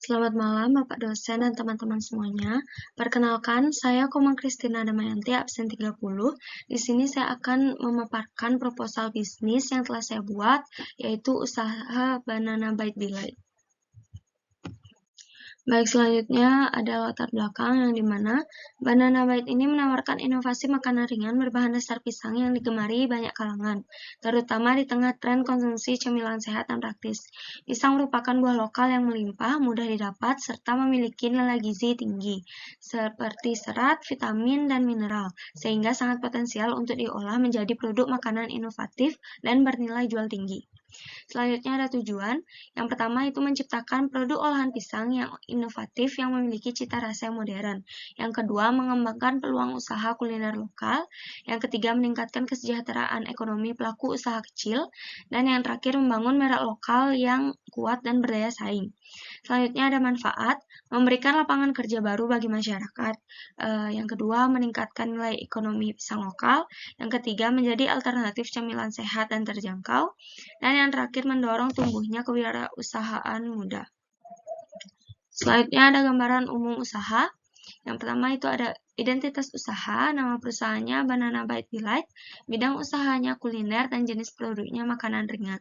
Selamat malam Bapak dosen dan teman-teman semuanya. Perkenalkan, saya Komang Kristina Damayanti, absen 30. Di sini saya akan memaparkan proposal bisnis yang telah saya buat, yaitu usaha Banana Bite Delight. Baik, selanjutnya ada latar belakang yang dimana Banana Bite ini menawarkan inovasi makanan ringan berbahan dasar pisang yang digemari banyak kalangan, terutama di tengah tren konsumsi cemilan sehat dan praktis. Pisang merupakan buah lokal yang melimpah, mudah didapat, serta memiliki nilai gizi tinggi, seperti serat, vitamin, dan mineral, sehingga sangat potensial untuk diolah menjadi produk makanan inovatif dan bernilai jual tinggi. Selanjutnya ada tujuan. Yang pertama itu menciptakan produk olahan pisang yang inovatif yang memiliki cita rasa yang modern. Yang kedua, mengembangkan peluang usaha kuliner lokal. Yang ketiga, meningkatkan kesejahteraan ekonomi pelaku usaha kecil. Dan yang terakhir, membangun merek lokal yang kuat dan berdaya saing. Selanjutnya ada manfaat, memberikan lapangan kerja baru bagi masyarakat. Yang kedua, meningkatkan nilai ekonomi pisang lokal. Yang ketiga, menjadi alternatif cemilan sehat dan terjangkau. Dan yang terakhir, mendorong tumbuhnya kewirausahaan muda. Selanjutnya ada gambaran umum usaha. Yang pertama itu ada identitas usaha, nama perusahaannya Banana Bite Delight, bidang usahanya kuliner dan jenis produknya makanan ringan.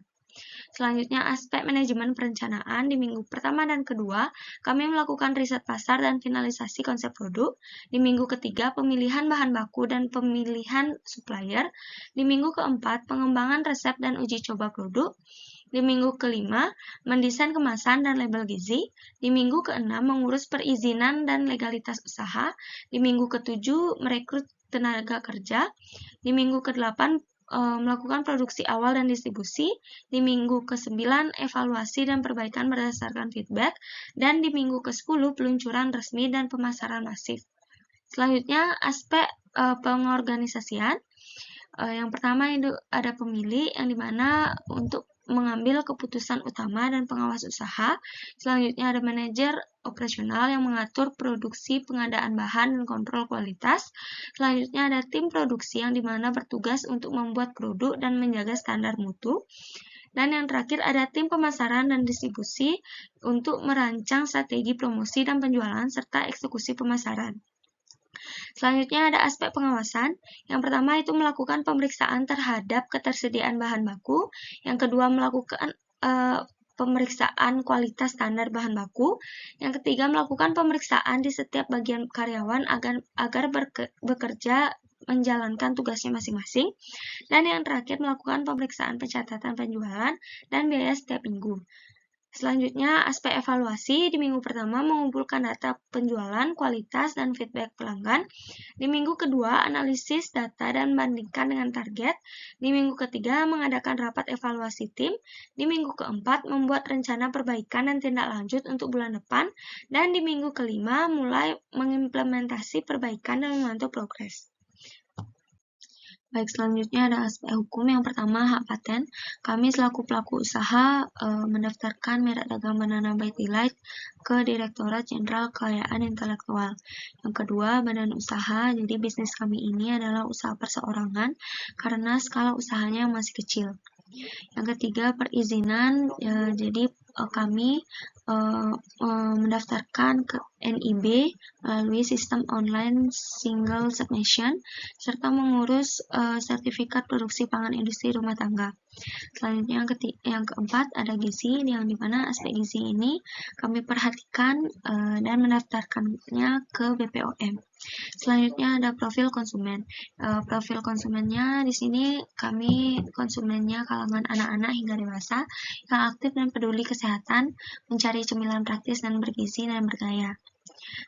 Selanjutnya, aspek manajemen perencanaan di minggu pertama dan kedua, kami melakukan riset pasar dan finalisasi konsep produk. Di minggu ketiga, pemilihan bahan baku dan pemilihan supplier. Di minggu keempat, pengembangan resep dan uji coba produk. Di minggu kelima, mendesain kemasan dan label gizi. Di minggu keenam, mengurus perizinan dan legalitas usaha. Di minggu ketujuh, merekrut tenaga kerja. Di minggu ke-8, melakukan produksi awal dan distribusi. Di minggu ke-9, evaluasi dan perbaikan berdasarkan feedback. Dan di minggu ke-10, peluncuran resmi dan pemasaran masif. Selanjutnya, aspek pengorganisasian. Yang pertama itu ada pemilih, yang dimana untuk mengambil keputusan utama dan pengawas usaha. Selanjutnya ada manajer operasional yang mengatur produksi, pengadaan bahan, dan kontrol kualitas. Selanjutnya ada tim produksi yang dimana bertugas untuk membuat produk dan menjaga standar mutu. Dan yang terakhir ada tim pemasaran dan distribusi untuk merancang strategi promosi dan penjualan serta eksekusi pemasaran. Selanjutnya ada aspek pengawasan. Yang pertama itu melakukan pemeriksaan terhadap ketersediaan bahan baku. Yang kedua melakukan pemeriksaan kualitas standar bahan baku. Yang ketiga melakukan pemeriksaan di setiap bagian karyawan agar bekerja menjalankan tugasnya masing-masing. Dan yang terakhir melakukan pemeriksaan pencatatan penjualan dan biaya setiap minggu. Selanjutnya, aspek evaluasi. Di minggu pertama, mengumpulkan data penjualan, kualitas, dan feedback pelanggan. Di minggu kedua, analisis data dan bandingkan dengan target. Di minggu ketiga, mengadakan rapat evaluasi tim. Di minggu keempat, membuat rencana perbaikan dan tindak lanjut untuk bulan depan. Dan di minggu kelima, mulai mengimplementasi perbaikan dan memantau progres. Baik, selanjutnya ada aspek hukum. Yang pertama, hak paten. Kami selaku pelaku usaha mendaftarkan merek dagang Banana Bite Delight ke Direktorat Jenderal Kekayaan Intelektual. Yang kedua, badan usaha. Jadi bisnis kami ini adalah usaha perseorangan karena skala usahanya masih kecil. Yang ketiga, perizinan. Jadi kami mendaftarkan ke NIB melalui sistem online single submission serta mengurus sertifikat produksi pangan industri rumah tangga. Selanjutnya yang keempat ada gizi, yang dimana aspek gizi ini kami perhatikan dan mendaftarkannya ke BPOM. Selanjutnya ada profil konsumen. Profil konsumennya di sini kami konsumennya kalangan anak-anak hingga dewasa yang aktif dan peduli kesehatan, mencari cemilan praktis dan bergizi dan bergaya.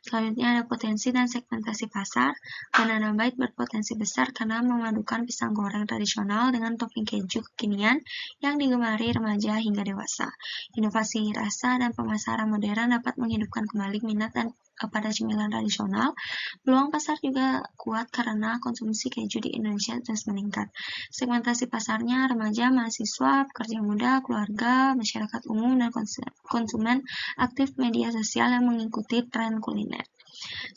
Selanjutnya ada potensi dan segmentasi pasar. Banana Bite berpotensi besar karena memadukan pisang goreng tradisional dengan topping keju kekinian yang digemari remaja hingga dewasa. Inovasi rasa dan pemasaran modern dapat menghidupkan kembali minat dan pada cemilan tradisional. Peluang pasar juga kuat karena konsumsi keju di Indonesia terus meningkat. Segmentasi pasarnya remaja, mahasiswa, pekerja muda, keluarga, masyarakat umum, dan konsumen aktif media sosial yang mengikuti tren kuliner.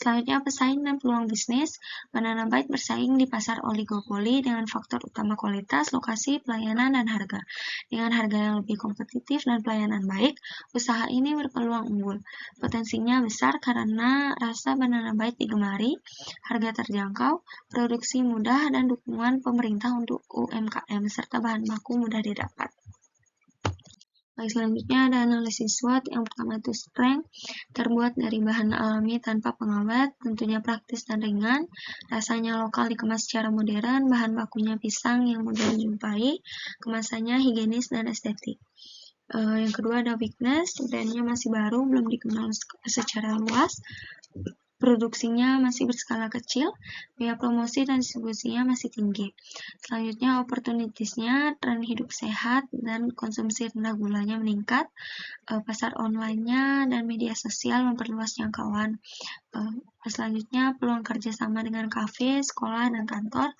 Selanjutnya, pesaing dan peluang bisnis. Banana Byte bersaing di pasar oligopoli dengan faktor utama kualitas, lokasi, pelayanan, dan harga. Dengan harga yang lebih kompetitif dan pelayanan baik, usaha ini berpeluang unggul. Potensinya besar karena rasa Banana Byte digemari, harga terjangkau, produksi mudah, dan dukungan pemerintah untuk UMKM, serta bahan baku mudah didapat. Baik, selanjutnya ada analisis SWOT. Yang pertama itu strength, terbuat dari bahan alami tanpa pengawet, tentunya praktis dan ringan, rasanya lokal dikemas secara modern, bahan bakunya pisang yang mudah dijumpai, kemasannya higienis dan estetik. Yang kedua ada weakness, brandnya masih baru, belum dikenal secara luas, produksinya masih berskala kecil, biaya promosi dan distribusinya masih tinggi. Selanjutnya opportunitiesnya, tren hidup sehat dan konsumsi rendah gulanya meningkat, pasar online-nya dan media sosial memperluas jangkauan. Selanjutnya peluang kerjasama dengan kafe, sekolah, dan kantor,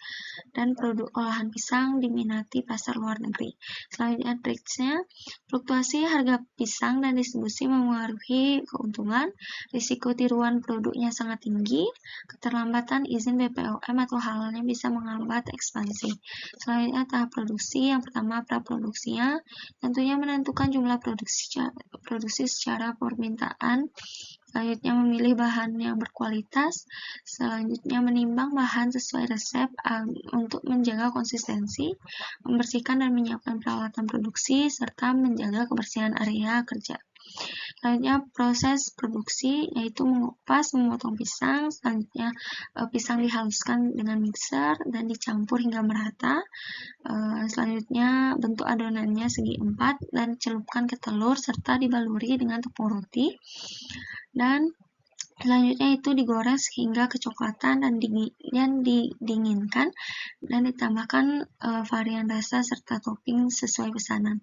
dan produk olahan pisang diminati pasar luar negeri. Selanjutnya tricksnya, fluktuasi harga pisang dan distribusi mempengaruhi keuntungan, risiko tiruan produknya sangat tinggi, keterlambatan izin BPOM atau hal lainnya bisa menghambat ekspansi. Selanjutnya tahap produksi. Yang pertama praproduksinya, tentunya menentukan jumlah produksi secara permintaan. Selanjutnya memilih bahan yang berkualitas. Selanjutnya menimbang bahan sesuai resep untuk menjaga konsistensi, membersihkan dan menyiapkan peralatan produksi, serta menjaga kebersihan area kerja. Selanjutnya proses produksi, yaitu mengupas, memotong pisang. Selanjutnya pisang dihaluskan dengan mixer dan dicampur hingga merata. Selanjutnya bentuk adonannya segi 4 dan celupkan ke telur serta dibaluri dengan tepung roti. Dan selanjutnya itu digoreng hingga kecoklatan dan didinginkan dan ditambahkan varian rasa serta topping sesuai pesanan.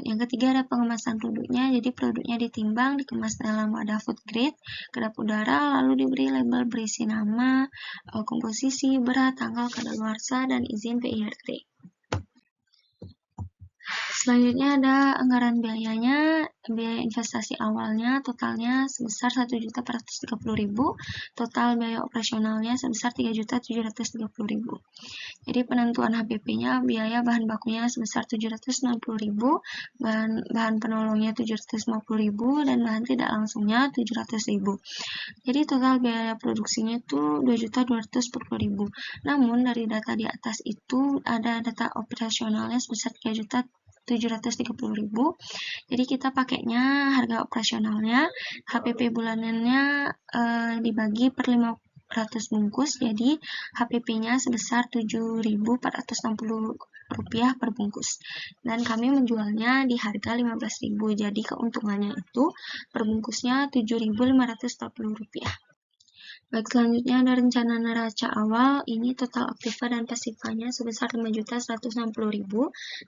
Yang ketiga ada pengemasan produknya. Jadi produknya ditimbang, dikemas dalam wadah food grade, kedap udara, lalu diberi label berisi nama, komposisi, berat, tanggal kadaluarsa, dan izin PIRT. Selanjutnya ada anggaran biayanya. Biaya investasi awalnya totalnya sebesar 1.430.000, total biaya operasionalnya sebesar 3.730.000. Jadi penentuan HPP-nya, biaya bahan bakunya sebesar 790.000, bahan penolongnya 750.000, dan bahan tidak langsungnya 700.000. Jadi total biaya produksinya itu 2.240.000. Namun dari data di atas itu ada data operasionalnya sebesar 3.730.000. Jadi kita pakainya harga operasionalnya, HPP bulanannya dibagi per 500 bungkus, jadi HPP-nya sebesar Rp7.460 per bungkus. Dan kami menjualnya di harga Rp15.000, jadi keuntungannya itu per bungkusnya Rp7.540. Baik, selanjutnya ada rencana neraca awal. Ini total aktiva dan pasifanya sebesar 5.160.000,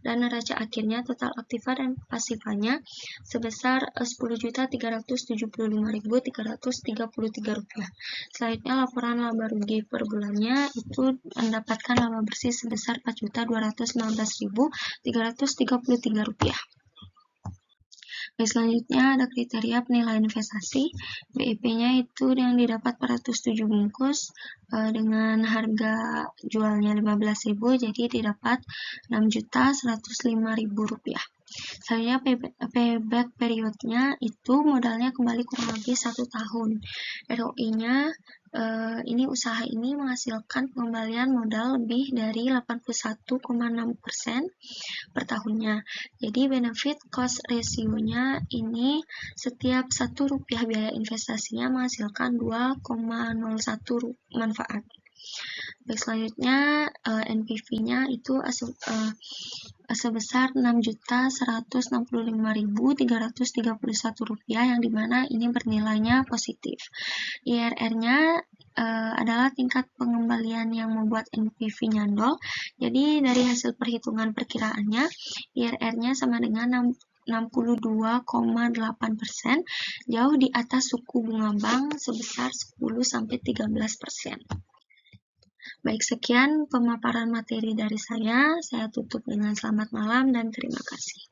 dan neraca akhirnya total aktiva dan pasifanya sebesar Rp10.375.333. Selanjutnya laporan laba rugi per bulannya itu mendapatkan laba bersih sebesar Rp4.219.333. Baik, selanjutnya ada kriteria penilaian investasi. BIP-nya itu yang didapat 407 bungkus dengan harga jualnya Rp15.000, jadi didapat Rp6.105.000. Selanjutnya payback periodnya itu modalnya kembali kurang lebih 1 tahun. ROI-nya ini usaha ini menghasilkan pengembalian modal lebih dari 81,6% per tahunnya. Jadi benefit cost ratio-nya ini setiap Rp1 biaya investasinya menghasilkan 2,01 manfaat. Baik, selanjutnya NPV-nya itu sebesar Rp6.165.331, yang dimana ini bernilainya positif. IRR-nya adalah tingkat pengembalian yang membuat NPV-nya nol. Jadi dari hasil perhitungan perkiraannya, IRR-nya sama dengan 62,8%, jauh di atas suku bunga bank sebesar 10-13%. Baik, sekian pemaparan materi dari saya. Saya tutup dengan selamat malam dan terima kasih.